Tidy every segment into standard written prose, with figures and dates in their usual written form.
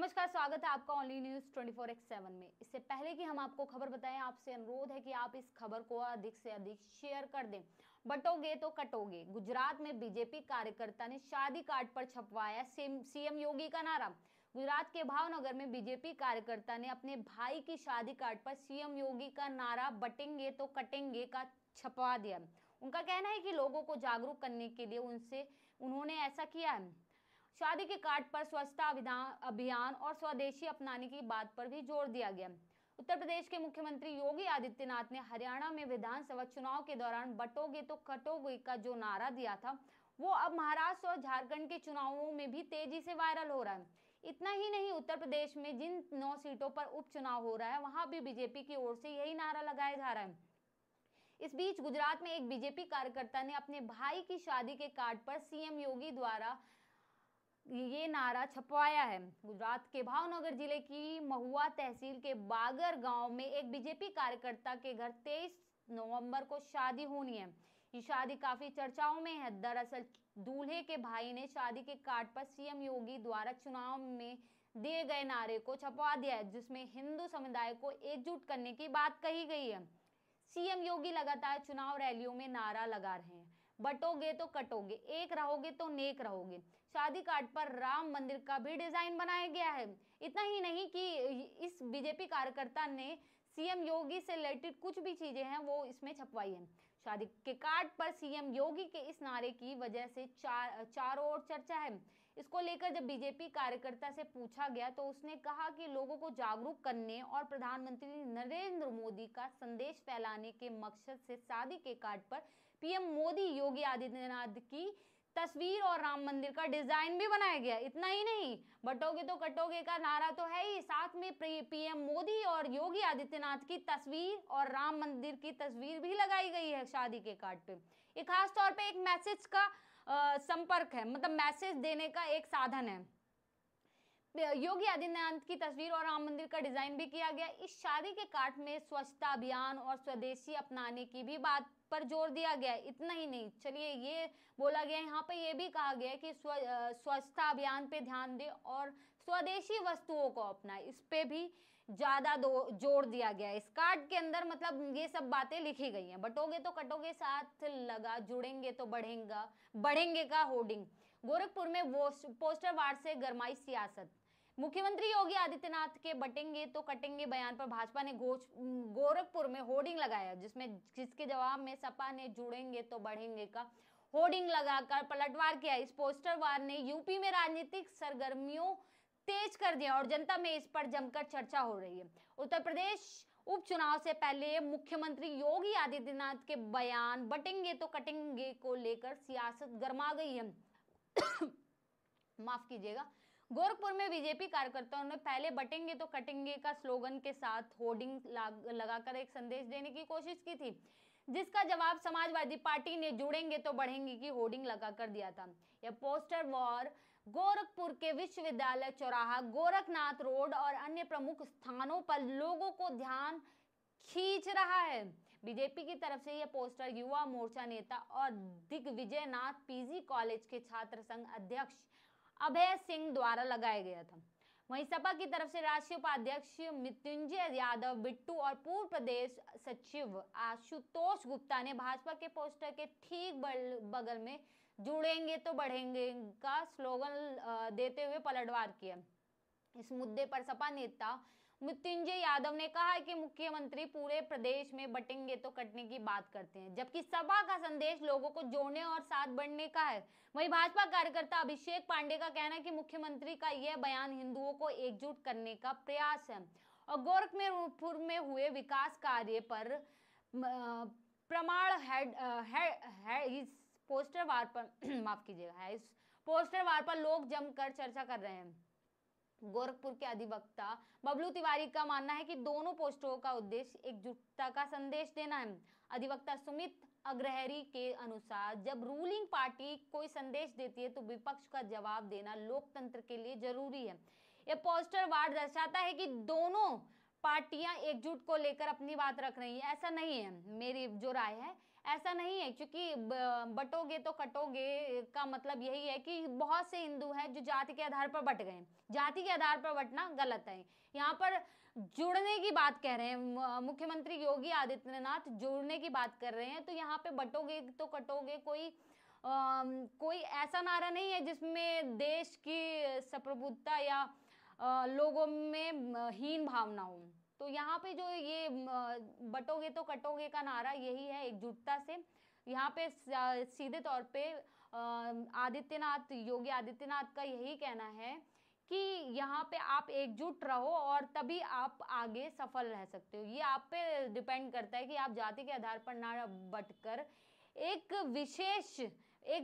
नमस्कार, स्वागत है आपका ओनली न्यूज 24x7 में। इससे पहले कि हम आपको खबर बताएं, आपसे अनुरोध है कि आप इस खबर को अधिक से अधिक शेयर कर दें। बटोगे तो कटोगे। गुजरात में बीजेपी कार्यकर्ता ने शादी कार्ड पर छपवाया सीएम योगी का नारा। गुजरात के भावनगर में बीजेपी कार्यकर्ता ने अपने भाई की शादी कार्ड पर सीएम योगी का नारा बटेंगे तो कटेंगे का छपवा दिया। उनका कहना है कि लोगों को जागरूक करने के लिए उन्होंने ऐसा किया है। शादी के कार्ड पर स्वच्छता अभियान और स्वदेशी अपनाने की बात पर भी जोर दिया गया। उत्तर प्रदेश के मुख्यमंत्री योगी आदित्यनाथ ने हरियाणा में विधानसभा चुनाव के दौरान बटोगे तो कटोगे का जो नारा दिया था, वो अब महाराष्ट्र और झारखंड के चुनावों में भी तेजी से वायरल हो रहा है। इतना ही नहीं, उत्तर प्रदेश में जिन 9 सीटों पर उपचुनाव हो रहा है, वहां भी बीजेपी की ओर से यही नारा लगाया जा रहा है। इस बीच गुजरात में एक बीजेपी कार्यकर्ता ने अपने भाई की शादी के कार्ड पर सीएम योगी द्वारा ये नारा छपवाया है। गुजरात के भावनगर जिले की महुआ तहसील के बागर गांव में एक बीजेपी कार्यकर्ता के घर 23 नवंबर को शादी होनी है। ये शादी काफी चर्चाओं में है। दरअसल दूल्हे के भाई ने शादी के कार्ड पर सीएम योगी द्वारा चुनाव में दिए गए नारे को छपवा दिया है, जिसमें हिंदू समुदाय को एकजुट करने की बात कही गई है। सीएम योगी लगातार चुनाव रैलियों में नारा लगा रहे हैं, बटोगे तो कटोगे, एक रहोगे तो नेक रहोगे। शादी कार्ड पर राम मंदिर का भी डिजाइन बनाया गया है। इतना ही नहीं कि इस बीजेपी कार्यकर्ता ने सीएम योगी से रिलेटेड कुछ भी चीजें हैं वो इसमें छपवाई है। शादी के कार्ड पर सीएम योगी के इस नारे की वजह से चारों ओर चर्चा है। इसको लेकर जब बीजेपी कार्यकर्ता से पूछा गया तो उसने कहा कि लोगों को जागरूक करने और प्रधानमंत्री नरेंद्र मोदी का संदेश फैलाने के मकसद से शादी के कार्ड पर पीएम मोदी योगी आदित्यनाथ की तस्वीर और राम मंदिर का डिजाइन भी बनाया गया। इतना ही नहीं, बटोगे तो कटोगे का नारा तो है ही, साथ में पीएम मोदी और योगी आदित्यनाथ की तस्वीर और राम मंदिर की तस्वीर भी लगाई गई है शादी के कार्ड पे। ये खास तौर पे एक मैसेज का संपर्क है, मतलब मैसेज देने का एक साधन है। योगी आदित्यनाथ की तस्वीर और राम मंदिर का डिजाइन भी किया गया। इस शादी के कार्ड में स्वच्छता अभियान और स्वदेशी अपनाने की भी बात पर जोर दिया गया है। इतना ही नहीं, चलिए ये बोला गया यहाँ पे, ये भी कहा गया है कि स्वच्छता अभियान पे ध्यान दें और स्वदेशी वस्तुओं को अपनाएं। इस पे भी ज्यादा जोर दिया गया है। इस कार्ड के अंदर मतलब ये सब बातें लिखी गई हैं। बटोगे तो कटोगे साथ लगा, जुड़ेंगे तो बढ़ेंगे का होर्डिंग। गोरखपुर में पोस्टर वार से गरमाई सियासत। मुख्यमंत्री योगी आदित्यनाथ के बटेंगे तो कटेंगे बयान पर भाजपा ने गोरखपुर में होर्डिंग लगाया, जिसके जवाब में सपा ने जुड़ेंगे तो बढ़ेंगे का होर्डिंग लगाकर पलटवार किया। इस पोस्टर वार ने यूपी में राजनीतिक सरगर्मियों तेज कर दिया और जनता में इस पर जमकर चर्चा हो रही है। उत्तर प्रदेश उपचुनाव से पहले मुख्यमंत्री योगी आदित्यनाथ के बयान बटेंगे तो कटेंगे को लेकर सियासत गर्मा गई है। माफ कीजिएगा। गोरखपुर में बीजेपी कार्यकर्ताओं ने पहले बटेंगे तो कटेंगे का स्लोगन के साथ होर्डिंग लगाकर एक संदेश देने की कोशिश की थी, जिसका जवाब समाजवादी पार्टी ने जुड़ेंगे तो बढ़ेंगे की होर्डिंग लगाकर दिया था। यह पोस्टर वॉर गोरखपुर के विश्वविद्यालय चौराहा, गोरखनाथ रोड और अन्य प्रमुख स्थानों पर लोगों को ध्यान खींच रहा है। बीजेपी की तरफ से यह पोस्टर युवा मोर्चा नेता और दिग्विजयनाथ पीजी कॉलेज के छात्र संघ अध्यक्ष अभय सिंह द्वारा लगाया गया था। वहीं सपा की तरफ से राष्ट्रीय उपाध्यक्ष मृत्युंजय यादव बिट्टू और पूर्व प्रदेश सचिव आशुतोष गुप्ता ने भाजपा के पोस्टर के ठीक बगल में जुड़ेंगे तो बढ़ेंगे का स्लोगन देते हुए पलटवार किया। इस मुद्दे पर सपा नेता मृत्युंजय यादव ने कहा कि मुख्यमंत्री पूरे प्रदेश में बटेंगे तो कटने की बात करते हैं, जबकि सपा का संदेश लोगों को जोड़ने और साथ बढ़ने का है। वहीं भाजपा कार्यकर्ता अभिषेक पांडे का कहना है कि मुख्यमंत्री का यह बयान हिंदुओं को एकजुट करने का प्रयास है और गोरखपुर में हुए विकास कार्य पर प्रमाण है। इस पोस्टर वार पर माफ कीजिएगा, इस पोस्टर वार पर लोग जमकर चर्चा कर रहे हैं। गोरखपुर के अधिवक्ता बबलू तिवारी का मानना है कि दोनों पोस्टरों का उद्देश्य एकजुटता का संदेश देना है। अधिवक्ता सुमित अग्रहरी के अनुसार जब रूलिंग पार्टी कोई संदेश देती है तो विपक्ष का जवाब देना लोकतंत्र के लिए जरूरी है। यह पोस्टर वार दर्शाता है कि दोनों पार्टियां एकजुट को लेकर अपनी बात रख रही है। ऐसा नहीं है, मेरी जो राय है ऐसा नहीं है, क्योंकि बटोगे तो कटोगे का मतलब यही है कि बहुत से हिंदू हैं जो जाति के आधार पर बट गए हैं। जाति के आधार पर बटना गलत है। यहाँ पर जुड़ने की बात कह रहे हैं मुख्यमंत्री योगी आदित्यनाथ, जुड़ने की बात कर रहे हैं। तो यहाँ पे बटोगे तो कटोगे कोई ऐसा नारा नहीं है जिसमें देश की संप्रभुता या लोगों में हीन भावना हो। तो यहाँ पे जो ये बटोगे तो कटोगे का नारा यही है, एकजुटता से। यहाँ पे सीधे तौर पे योगी आदित्यनाथ का यही कहना है कि यहाँ पे आप एकजुट रहो और तभी आप आगे सफल रह सकते हो। ये आप पे डिपेंड करता है कि आप जाति के आधार पर ना बटकर एक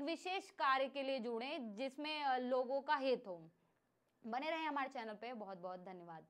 विशेष कार्य के लिए जुड़ें जिसमें लोगों का हित हो। बने रहें हमारे चैनल पे। बहुत बहुत धन्यवाद।